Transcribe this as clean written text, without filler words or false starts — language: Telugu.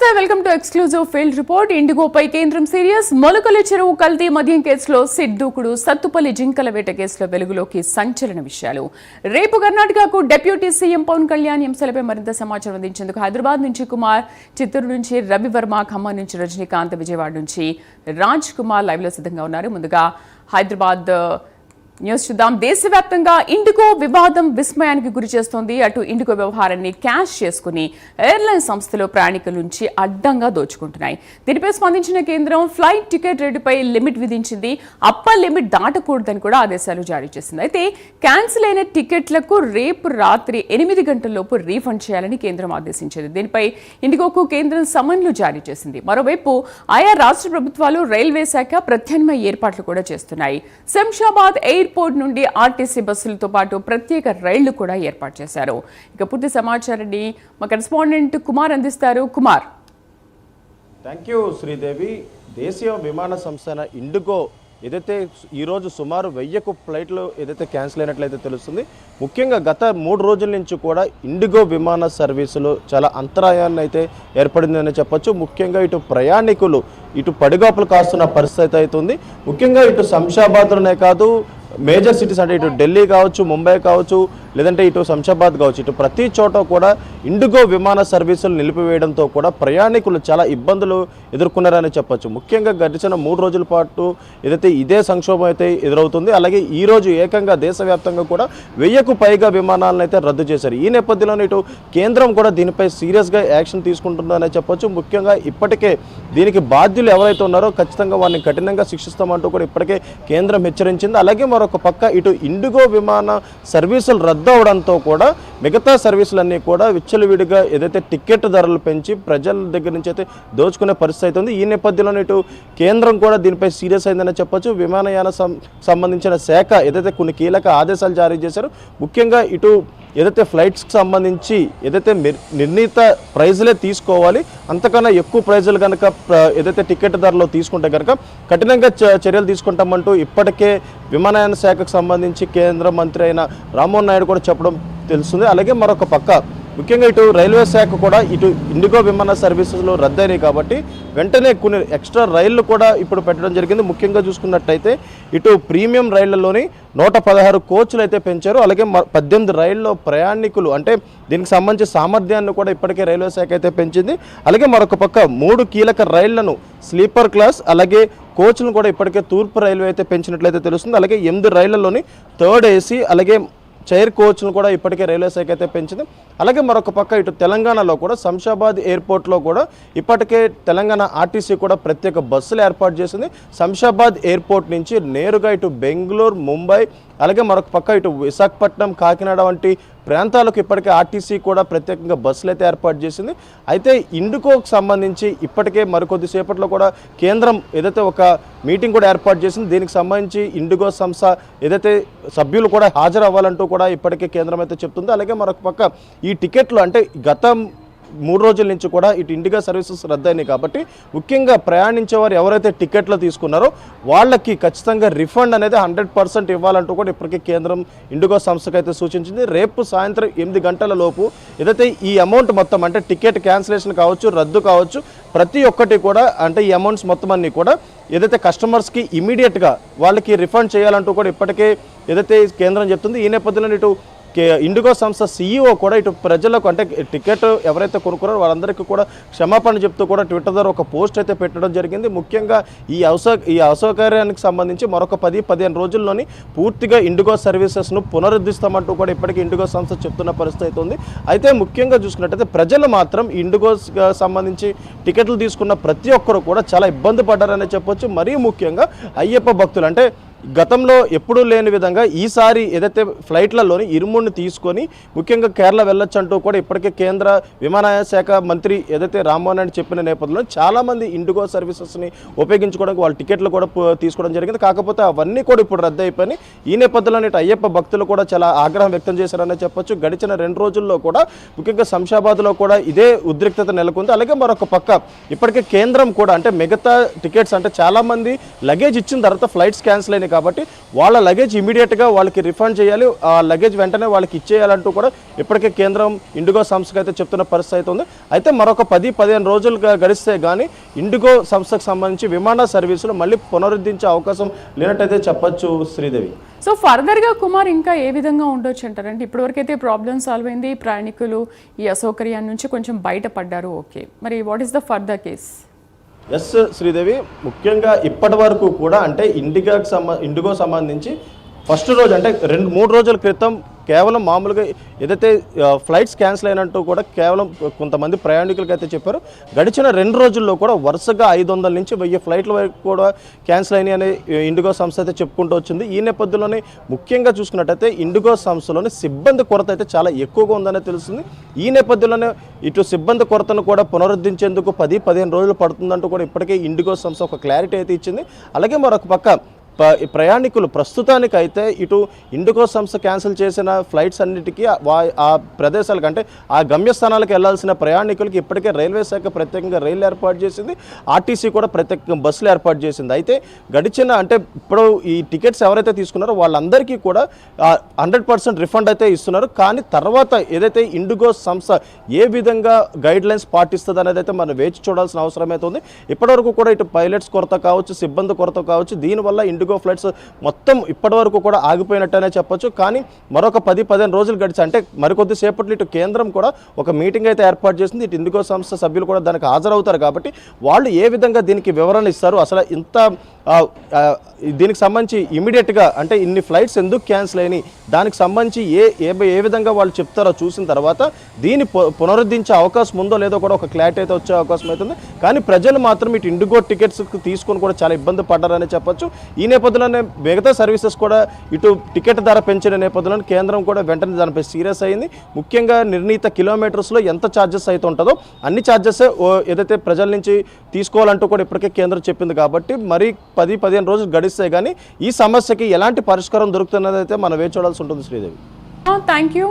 నమస్తే welcome to exclusive field report. ఇండిగోపై కేంద్రం సీరియస్. మొలకల చెరువు కల్తీ మద్యం కేసులో సిట్ దూకుడు. సత్తుపల్లి జింకల వేట కేసులో వెలుగులోకి సంచలన విషయాలు. రేపు కర్ణాటకకు డిప్యూటీ సీఎం పవన్ కళ్యాణ్ అంశాలపై మరింత సమాచారం అందించేందుకు హైదరాబాద్ నుంచి కుమార్, చిత్తూరు నుంచి రవివర్మ, ఖమ్మం నుంచి రజనీకాంత్, విజయవాడ నుంచి రాజ్ కుమార్ లైవ్ లో సిద్ధంగా ఉన్నారు. ముందుగా హైదరాబాద్ న్యూస్ చూద్దాం. దేశవ్యాప్తంగా ఇండిగో వివాదం విస్మయానికి గురి చేస్తోంది. అటు ఇండిగో వ్యవహారాన్ని క్యాష్ చేసుకుని ఎయిర్లైన్ సంస్థలు ప్రయాణికుల నుంచి అడ్డంగా దోచుకుంటున్నాయి. దీనిపై స్పందించిన కేంద్రం ఫ్లైట్ టికెట్ రేటుపై లిమిట్ విధించింది. అప్పర్ లిమిట్ దాటకూడదని కూడా ఆదేశాలు జారీ చేసింది. అయితే క్యాన్సిల్ అయిన టికెట్లకు రేపు రాత్రి 8 గంటల్లోపు రీఫండ్ చేయాలని కేంద్రం ఆదేశించింది. దీనిపై ఇండిగోకు కేంద్రం సమన్లు జారీ చేసింది. మరోవైపు ఆయా రాష్ట్ర ప్రభుత్వాలు, రైల్వే శాఖ ప్రత్యామ్నాయ ఏర్పాట్లు కూడా చేస్తున్నాయి. శంషాబాద్ ఎయిర్పోర్ట్ నుండి ఆర్టీసీ బస్సులతో పాటు ప్రత్యేక రైళ్లు కూడా ఏర్పాటు చేశారు. ఇక పూర్తి సమాచారాన్ని మా కరెస్పాండెంట్ కుమార్ అందిస్తారు. కుమార్. Thank you Sridevi. దేశీయ విమాన సంస్థ ఇండిగో ఏదైతే ఈరోజు సుమారు 1000 ఫ్లైట్లు ఏదైతే క్యాన్సిల్ అయినట్లయితే తెలుస్తుంది. ముఖ్యంగా గత 3 రోజుల నుంచి కూడా ఇండిగో విమాన సర్వీసులు చాలా అంతరాయాన్ని అయితే ఏర్పడిందని చెప్పొచ్చు. ముఖ్యంగా ఇటు ప్రయాణికులు ఇటు పడిగాపులు కాస్తున్న పరిస్థితి అవుతుంది. ముఖ్యంగా ఇటు శంషాబాద్లోనే కాదు, మేజర్ సిటీస్ అంటే ఇటు ఢిల్లీ కావచ్చు, ముంబై కావచ్చు, లేదంటే ఇటు శంషాబాద్ కావచ్చు, ఇటు ప్రతి చోట కూడా ఇండిగో విమాన సర్వీసులు నిలిపివేయడంతో కూడా ప్రయాణికులు చాలా ఇబ్బందులు ఎదుర్కొన్నారని చెప్పొచ్చు. ముఖ్యంగా గడిచిన 3 రోజుల పాటు ఏదైతే ఇదే సంక్షోభం అయితే ఎదురవుతుంది. అలాగే ఈ రోజు ఏకంగా దేశవ్యాప్తంగా కూడా 1000కు పైగా విమానాలను అయితే రద్దు చేశారు. ఈ నేపథ్యంలో ఇటు కేంద్రం కూడా దీనిపై సీరియస్గా యాక్షన్ తీసుకుంటుందనే చెప్పొచ్చు. ముఖ్యంగా ఇప్పటికే దీనికి బాధ్యులు ఎవరైతే ఉన్నారో ఖచ్చితంగా వారిని కఠినంగా శిక్షిస్తామంటూ కూడా ఇప్పటికే కేంద్రం హెచ్చరించింది. అలాగే మరొక పక్క ఇటు ఇండిగో విమాన సర్వీసులు రద్దు అవడంతో కూడా మిగతా సర్వీసులన్నీ కూడా విచ్చలవిడిగా ఏదైతే టికెట్ ధరలు పెంచి ప్రజల దగ్గర నుంచి అయితే దోచుకునే పరిస్థితి అవుతుంది. ఈ నేపథ్యంలో ఇటు కేంద్రం కూడా దీనిపై సీరియస్ అయిందని చెప్పొచ్చు. విమానయాన సంబంధించిన శాఖ ఏదైతే కొన్ని కీలక ఆదేశాలు జారీ చేశారో, ముఖ్యంగా ఇటు ఏదైతే ఫ్లైట్స్కి సంబంధించి ఏదైతే నిర్ణీత ప్రైజులే తీసుకోవాలి, అంతకన్నా ఎక్కువ ప్రైజులు కనుక ఏదైతే టికెట్ ధరలో తీసుకుంటే కనుక కఠినంగా చర్యలు తీసుకుంటామంటూ ఇప్పటికే విమానయాన శాఖకు సంబంధించి కేంద్ర మంత్రి అయిన రామ్మోహన్ నాయుడు కూడా చెప్పడం తెలుస్తుంది. అలాగే మరొక పక్క ముఖ్యంగా ఇటు రైల్వే శాఖ కూడా ఇటు ఇండిగో విమాన సర్వీసెస్లో రద్దయినాయి కాబట్టి వెంటనే కొన్ని ఎక్స్ట్రా రైళ్లు కూడా ఇప్పుడు పెట్టడం జరిగింది. ముఖ్యంగా చూసుకున్నట్టయితే ఇటు ప్రీమియం రైళ్లలోని 116 కోచ్లు అయితే పెంచారు. అలాగే 18 రైళ్లలో ప్రయాణికులు అంటే దీనికి సంబంధించి సామర్థ్యాన్ని కూడా ఇప్పటికే రైల్వే శాఖ అయితే పెంచింది. అలాగే మరొక పక్క 3 కీలక రైళ్లను స్లీపర్ క్లాస్ అలాగే కోచ్లను కూడా ఇప్పటికే తూర్పు రైల్వే అయితే పెంచినట్లయితే తెలుస్తుంది. అలాగే 8 రైళ్లలోని థర్డ్ ఏసీ అలాగే చైర్ కోచ్ను కూడా ఇప్పటికే రైల్వే శాఖ అయితే పెంచింది. అలాగే మరొక పక్క ఇటు తెలంగాణలో కూడా శంషాబాద్ ఎయిర్పోర్ట్లో కూడా ఇప్పటికే తెలంగాణ ఆర్టీసీ కూడా ప్రత్యేక బస్సులు ఏర్పాటు చేసింది. శంషాబాద్ ఎయిర్పోర్ట్ నుంచి నేరుగా ఇటు బెంగళూరు, ముంబై అలాగే మరొక పక్క ఇటు విశాఖపట్నం, కాకినాడ వంటి ప్రాంతాలకు ఇప్పటికే ఆర్టీసీ కూడా ప్రత్యేకంగా బస్సులు అయితే ఏర్పాటు చేసింది. అయితే ఇండిగోకు సంబంధించి ఇప్పటికే మరికొద్ది సేపట్లో కూడా కేంద్రం ఏదైతే ఒక మీటింగ్ కూడా ఏర్పాటు చేసింది. దీనికి సంబంధించి ఇండిగో సంస్థ ఏదైతే సభ్యులు కూడా హాజరవ్వాలంటూ కూడా ఇప్పటికే కేంద్రం అయితే చెప్తుంది. అలాగే మరొక పక్క ఈ టికెట్లు అంటే గత 3 రోజుల నుంచి కూడా ఇటు ఇండిగో సర్వీసెస్ రద్దయినాయి కాబట్టి ముఖ్యంగా ప్రయాణించేవారు ఎవరైతే టికెట్లు తీసుకున్నారో వాళ్ళకి ఖచ్చితంగా రిఫండ్ అనేది 100% ఇవ్వాలంటూ కూడా ఇప్పటికే కేంద్రం ఇండిగో సంస్థకు అయితే సూచించింది. రేపు సాయంత్రం 8 గంటల లోపు ఏదైతే ఈ అమౌంట్ మొత్తం అంటే టికెట్ క్యాన్సిలేషన్ కావచ్చు, రద్దు కావచ్చు, ప్రతి ఒక్కటి కూడా అంటే ఈ అమౌంట్స్ మొత్తం అన్నీ కూడా ఏదైతే కస్టమర్స్కి ఇమీడియట్గా వాళ్ళకి రిఫండ్ చేయాలంటూ కూడా ఇప్పటికే ఏదైతే కేంద్రం చెప్తుంది. ఈ నేపథ్యంలో ఇటు ఇండిగో సంస్థ సీఈఓ కూడా ఇటు ప్రజలకు అంటే టికెట్ ఎవరైతే కొనుక్కున్నారో వాళ్ళందరికీ కూడా క్షమాపణ చెప్తూ కూడా ట్విట్టర్ ద్వారా ఒక పోస్ట్ అయితే పెట్టడం జరిగింది. ముఖ్యంగా ఈ అసౌకర్యానికి సంబంధించి మరొక 10-15 రోజుల్లోని పూర్తిగా ఇండిగో సర్వీసెస్ను పునరుద్ధరిస్తామంటూ కూడా ఇప్పటికీ ఇండిగో సంస్థ చెప్తున్న పరిస్థితి ఉంది. అయితే ముఖ్యంగా చూసుకున్నట్టయితే ప్రజలు మాత్రం ఇండిగో సంబంధించి టికెట్లు తీసుకున్న ప్రతి ఒక్కరు కూడా చాలా ఇబ్బంది పడ్డారని చెప్పొచ్చు. మరీ ముఖ్యంగా అయ్యప్ప భక్తులు అంటే గతంలో ఎప్పుడూ లేని విధంగా ఈసారి ఏదైతే ఫ్లైట్లలోని ఇరుముడిని తీసుకొని ముఖ్యంగా కేరళ వెళ్ళొచ్చు అంటూ కూడా ఇప్పటికే కేంద్ర విమానయాన శాఖ మంత్రి ఏదైతే రామ్మోహన్ నాయుడు చెప్పిన నేపథ్యంలో చాలామంది ఇండిగో సర్వీసెస్ని ఉపయోగించుకోవడానికి వాళ్ళ టికెట్లు కూడా తీసుకోవడం జరిగింది. కాకపోతే అవన్నీ కూడా ఇప్పుడు రద్దు అయిపోయి ఈ నేపథ్యంలో ఇటు అయ్యప్ప భక్తులు కూడా చాలా ఆగ్రహం వ్యక్తం చేశారని చెప్పొచ్చు. గడిచిన 2 రోజుల్లో కూడా ముఖ్యంగా శంషాబాద్లో కూడా ఇదే ఉద్రిక్తత నెలకొంది. అలాగే మరొక పక్క ఇప్పటికే కేంద్రం కూడా అంటే మిగతా టికెట్స్ అంటే చాలామంది లగేజ్ ఇచ్చిన తర్వాత ఫ్లైట్స్ క్యాన్సిల్ అయినాయి అయినాయి కాబట్టి వాళ్ళ లగేజ్ ఇమీడియట్గా వాళ్ళకి రిఫండ్ చేయాలి, ఆ లగేజ్ వెంటనే వాళ్ళకి ఇచ్చేయాలంటూ కూడా ఇప్పటికే కేంద్రం ఇండిగో సంస్థకు అయితే చెప్తున్న పరిస్థితి అయితే ఉంది. అయితే మరొక 10-15 రోజులుగా గడిస్తే కానీ ఇండిగో సంస్థకు సంబంధించి విమాన సర్వీసులు మళ్ళీ పునరుద్ధరించే అవకాశం లేనట్టయితే చెప్పొచ్చు శ్రీదేవి. సో ఫర్దర్గా కుమార్ ఇంకా ఏ విధంగా ఉండొచ్చు అంటారంటే ఇప్పటివరకు అయితే ప్రాబ్లమ్ సాల్వ్ అయింది, ప్రయాణికులు ఈ అసౌకర్యాన్ని నుంచి కొంచెం బయటపడ్డారు, ఓకే, మరి what is the further case? Yes Sridevi, ముఖ్యంగా ఇప్పటి వరకు కూడా అంటే ఇండిగో సంబంధించి ఫస్ట్ రోజు అంటే 2-3 రోజుల క్రితం కేవలం మామూలుగా ఏదైతే ఫ్లైట్స్ క్యాన్సిల్ అయినట్టు కూడా కేవలం కొంతమంది ప్రయాణికులకి అయితే చెప్పారు. గడిచిన 2 రోజుల్లో కూడా వరుసగా 500 నుంచి 1000 ఫ్లైట్ల వరకు కూడా క్యాన్సిల్ అయినాయి అని ఇండిగో సంస్థ అయితే చెప్పుకుంటూ వచ్చింది. ఈ నేపథ్యంలోనే ముఖ్యంగా చూసుకున్నట్టయితే ఇండిగో సంస్థలోని సిబ్బంది కొరత అయితే చాలా ఎక్కువగా ఉందనే తెలుస్తుంది. ఈ నేపథ్యంలోనే ఇటు సిబ్బంది కొరతను కూడా పునరుద్ధరించేందుకు 10-15 రోజులు పడుతుందంటూ కూడా ఇప్పటికే ఇండిగో సంస్థ ఒక క్లారిటీ అయితే ఇచ్చింది. అలాగే మరొక పక్క ప్రయాణికులు ప్రస్తుతానికైతే ఇటు ఇండిగో సంస్థ క్యాన్సిల్ చేసిన ఫ్లైట్స్ అన్నిటికీ ఆ ప్రదేశాలకు అంటే ఆ గమ్యస్థానాలకు వెళ్లాల్సిన ప్రయాణికులకి ఇప్పటికే రైల్వే శాఖ ప్రత్యేకంగా రైలు ఏర్పాటు చేసింది, ఆర్టీసీ కూడా ప్రత్యేకంగా బస్సులు ఏర్పాటు చేసింది. అయితే గడిచిన అంటే ఇప్పుడు ఈ టికెట్స్ ఎవరైతే తీసుకున్నారో వాళ్ళందరికీ కూడా 100% రిఫండ్ అయితే ఇస్తున్నారు. కానీ తర్వాత ఏదైతే ఇండిగో సంస్థ ఏ విధంగా గైడ్ లైన్స్ పాటిస్తుంది అనేది అయితే మనం వేచి చూడాల్సిన అవసరం అయితే ఉంది. ఇప్పటివరకు కూడా ఇటు పైలట్స్ కొరత కావచ్చు, సిబ్బంది కొరత కావచ్చు, దీనివల్ల ఇండిగో ఫ్లైట్స్ మొత్తం ఇప్పటివరకు కూడా ఆగిపోయినట్టనే చెప్పొచ్చు. కానీ మరొక 10-15 రోజులు గడిచి అంటే మరికొద్ది సేపట్లో ఇటు కేంద్రం కూడా ఒక మీటింగ్ అయితే ఏర్పాటు చేసింది. ఇటు ఇండిగో సంస్థ సభ్యులు కూడా దానికి హాజరవుతారు కాబట్టి వాళ్ళు ఏ విధంగా దీనికి వివరణ ఇస్తారు, అసలు ఇంత దీనికి సంబంధించి ఇమీడియట్గా అంటే ఇన్ని ఫ్లైట్స్ ఎందుకు క్యాన్సిల్ అయినాయి, దానికి సంబంధించి ఏ విధంగా వాళ్ళు చెప్తారో చూసిన తర్వాత దీన్ని పునరుద్ధరించే అవకాశం ఉందో లేదో కూడా ఒక క్లారిటీ అయితే వచ్చే అవకాశం అవుతుంది. కానీ ప్రజలు మాత్రం ఇటు ఇండిగో టికెట్స్ తీసుకొని కూడా చాలా ఇబ్బంది పడ్డారని చెప్పొచ్చు. ఈ నేపథ్యంలోనే మిగతా సర్వీసెస్ కూడా ఇటు టికెట్ ధర పెంచిన నేపథ్యంలో కేంద్రం కూడా వెంటనే దానిపై సీరియస్ అయింది. ముఖ్యంగా నిర్ణీత కిలోమీటర్స్లో ఎంత ఛార్జెస్ అయితే ఉంటుందో అన్ని ఛార్జెస్ ఏదైతే ప్రజల నుంచి తీసుకోవాలంటూ కూడా ఇప్పటికే కేంద్రం చెప్పింది. కాబట్టి మరి 10-15 రోజులు గడిస్తే కానీ ఈ సమస్యకి ఎలాంటి పరిష్కారం దొరుకుతున్నది అయితే మనం వేచి చూడాల్సి ఉంటుంది శ్రీదేవి. Thank you.